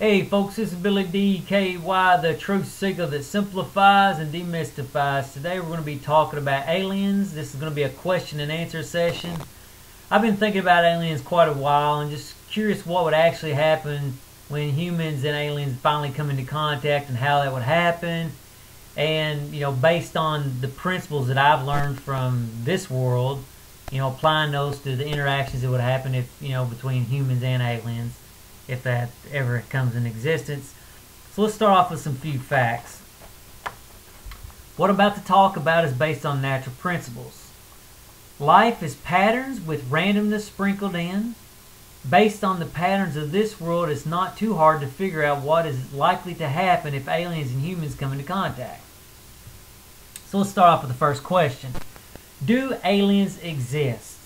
Hey folks, this is Billy DKY, the truth seeker that simplifies and demystifies. Today we're going to be talking about aliens. This is going to be a question and answer session. I've been thinking about aliens quite a while and just curious what would actually happen when humans and aliens finally come into contact and how that would happen. And, based on the principles that I've learned from this world, applying those to the interactions that would happen if, between humans and aliens, if that ever comes in existence. So let's start off with some few facts. What I'm about to talk about is based on natural principles. Life is patterns with randomness sprinkled in. Based on the patterns of this world, it's not too hard to figure out what is likely to happen if aliens and humans come into contact. So let's start off with the first question. Do aliens exist?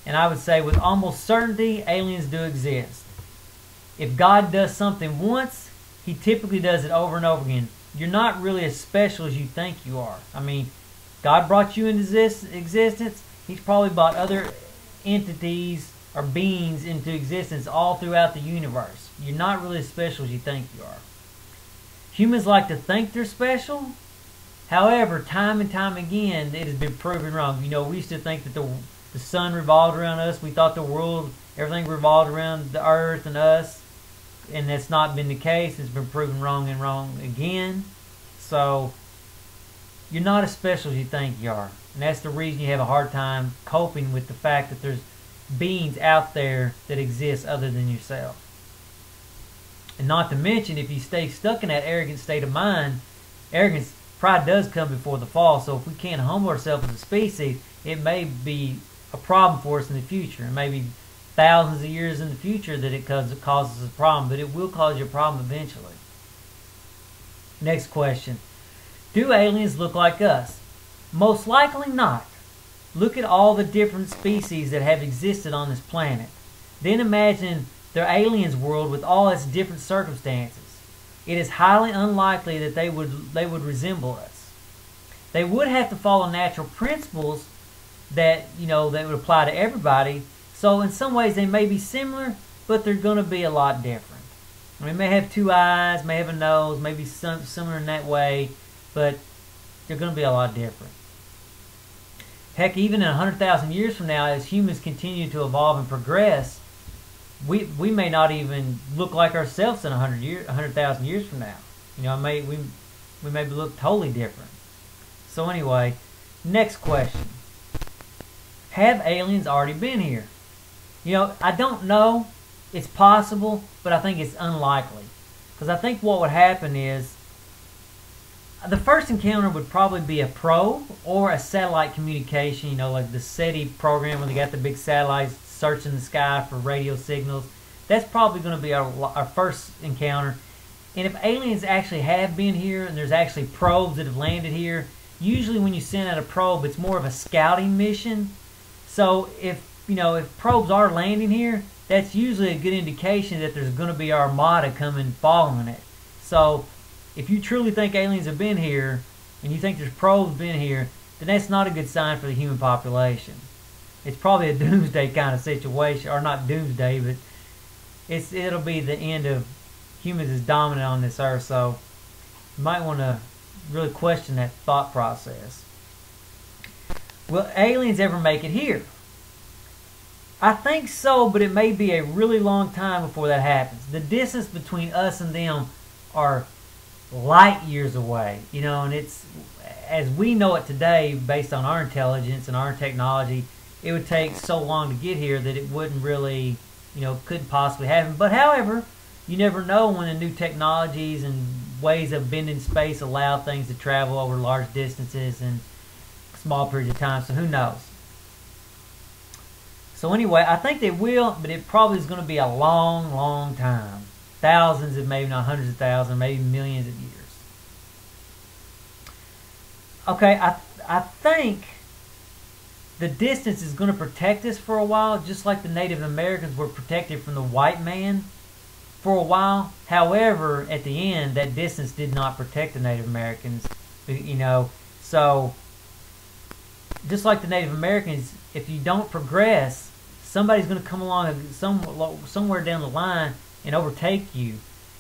And I would say with almost certainty, aliens do exist. If God does something once, He typically does it over and over again. You're not really as special as you think you are. I mean, God brought you into existence. He's probably brought other entities or beings into existence all throughout the universe. You're not really as special as you think you are. Humans like to think they're special. However, time and time again, it has been proven wrong. We used to think that the sun revolved around us. We thought the world, everything revolved around the earth and us. And that's not been the case. It's been proven wrong and wrong again. So, you're not as special as you think you are. And that's the reason you have a hard time coping with the fact that there's beings out there that exist other than yourself. And not to mention, if you stay stuck in that arrogant state of mind, pride does come before the fall. So if we can't humble ourselves as a species, it may be a problem for us in the future. It may be thousands of years in the future that it causes a problem, but it will cause you a problem eventually. Next question. Do aliens look like us? Most likely not. Look at all the different species that have existed on this planet. Then imagine their aliens world with all its different circumstances. It is highly unlikely that they would resemble us. They would have to follow natural principles that that would apply to everybody. So in some ways they may be similar, but they're going to be a lot different. They may have two eyes, may have a nose, may be similar in that way, but they're going to be a lot different. Heck, even in 100,000 years from now, as humans continue to evolve and progress, we may not even look like ourselves in 100,000 years from now. We may look totally different. So anyway, next question. Have aliens already been here? I don't know. It's possible, but I think it's unlikely. Because I think what would happen is the first encounter would probably be a probe or a satellite communication, like the SETI program where they got the big satellites searching the sky for radio signals. That's probably going to be our first encounter. And if aliens actually have been here and there's actually probes that have landed here, usually when you send out a probe, it's more of a scouting mission. So if probes are landing here, that's usually a good indication that there's going to be an armada coming following it. So if you truly think aliens have been here and you think there's probes been here, then that's not a good sign for the human population. It's probably a doomsday kind of situation, or not doomsday, but it'll be the end of humans as dominant on this earth. So you might want to really question that thought process. Will aliens ever make it here? I think so, but it may be a really long time before that happens. The distance between us and them are light years away, and it's, as we know it today, based on our intelligence and our technology, it would take so long to get here that it wouldn't really, couldn't possibly happen. But however, you never know when the new technologies and ways of bending space allow things to travel over large distances in small periods of time, so who knows? So anyway, I think they will, but it probably is going to be a long, long time. Thousands, if maybe not hundreds of thousands, maybe millions of years. Okay, I think the distance is going to protect us for a while, just like the Native Americans were protected from the white man for a while. However, at the end, that distance did not protect the Native Americans, So, just like the Native Americans, if you don't progress, somebody's going to come along somewhere down the line and overtake you.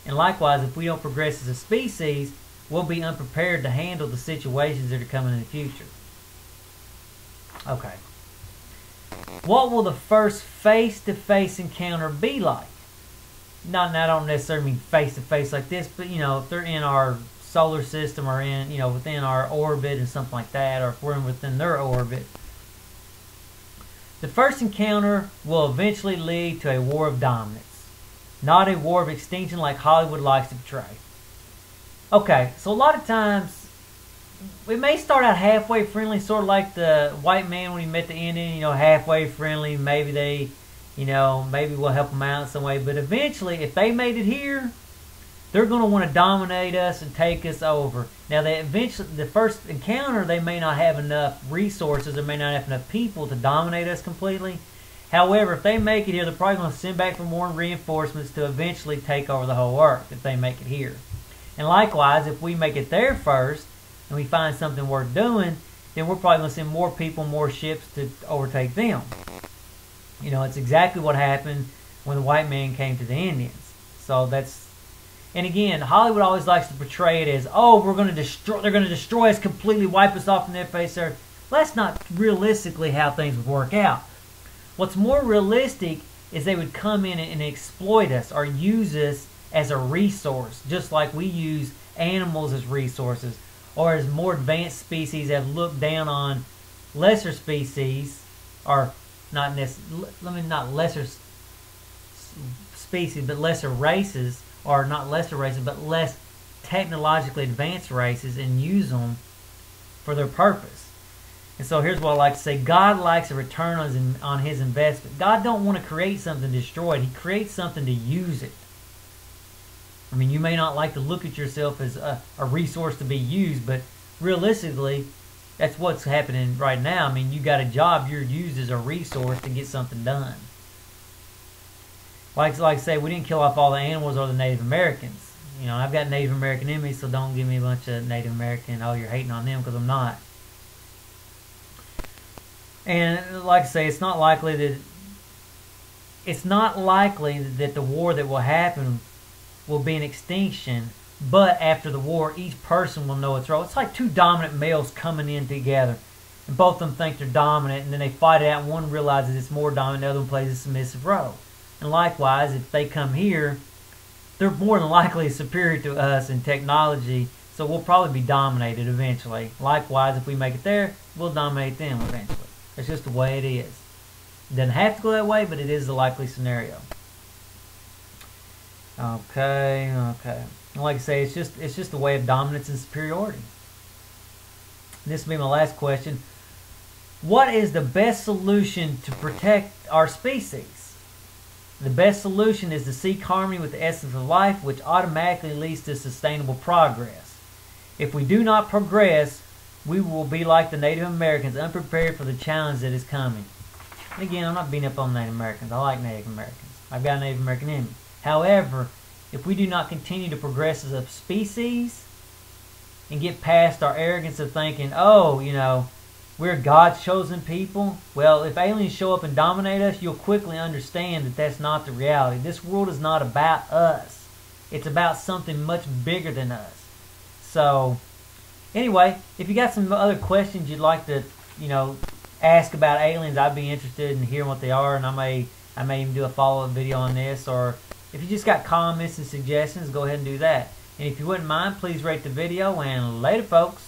And likewise, if we don't progress as a species, we'll be unprepared to handle the situations that are coming in the future. Okay. What will the first face-to-face encounter be like? I don't necessarily mean face-to-face like this, but if they're in our solar system or in, within our orbit and something like that, or if we're within their orbit. The first encounter will eventually lead to a war of dominance, not a war of extinction like Hollywood likes to portray. Okay, so a lot of times, we may start out halfway friendly, sort of like the white man when he met the Indian, halfway friendly. Maybe they, maybe we'll help them out in some way. But eventually, if they made it here, they're going to want to dominate us and take us over. Now, the first encounter, they may not have enough resources or may not have enough people to dominate us completely. However, if they make it here, they're probably going to send back for more reinforcements to eventually take over the whole earth if they make it here. And likewise, if we make it there first and we find something worth doing, then we're probably going to send more people, more ships to overtake them. It's exactly what happened when the white man came to the Indians. So that's, and again, Hollywood always likes to portray it as, oh, they're going to destroy us completely, wipe us off from their face there. Well, that's not realistically how things would work out. What's more realistic is they would come in and exploit us or use us as a resource, just like we use animals as resources, or as more advanced species have looked down on lesser species, or not lesser species, but lesser races, or not lesser races, but less technologically advanced races, and use them for their purpose. And so here's what I like to say. God likes a return on his investment. God don't want to create something destroyed. He creates something to use it. I mean, you may not like to look at yourself as a resource to be used, but realistically, that's what's happening right now. I mean, you got a job, you're used as a resource to get something done. Like I say, we didn't kill off all the animals or the Native Americans. I've got Native American enemies, so don't give me a bunch of Native American, oh, you're hating on them, because I'm not. And like I say, it's not likely that the war that will happen will be an extinction, but after the war, each person will know its role. It's like two dominant males coming in together, and both of them think they're dominant, and then they fight it out, and one realizes it's more dominant, the other one plays a submissive role. And likewise, if they come here, they're more than likely superior to us in technology, so we'll probably be dominated eventually. Likewise, if we make it there, we'll dominate them eventually. That's just the way it is. It doesn't have to go that way, but it is the likely scenario. Okay. And like I say, it's just a way of dominance and superiority. This will be my last question. What is the best solution to protect our species? The best solution is to seek harmony with the essence of life, which automatically leads to sustainable progress. If we do not progress, we will be like the Native Americans, unprepared for the challenge that is coming. And again, I'm not beating up on Native Americans. I like Native Americans. I've got a Native American enemy. However, if we do not continue to progress as a species and get past our arrogance of thinking, oh, we're God's chosen people, well, if aliens show up and dominate us, you'll quickly understand that that's not the reality. This world is not about us. It's about something much bigger than us. So, anyway, if you got some other questions you'd like to, ask about aliens, I'd be interested in hearing what they are, and I may even do a follow-up video on this. Or if you just got comments and suggestions, go ahead and do that. And if you wouldn't mind, please rate the video, and later, folks.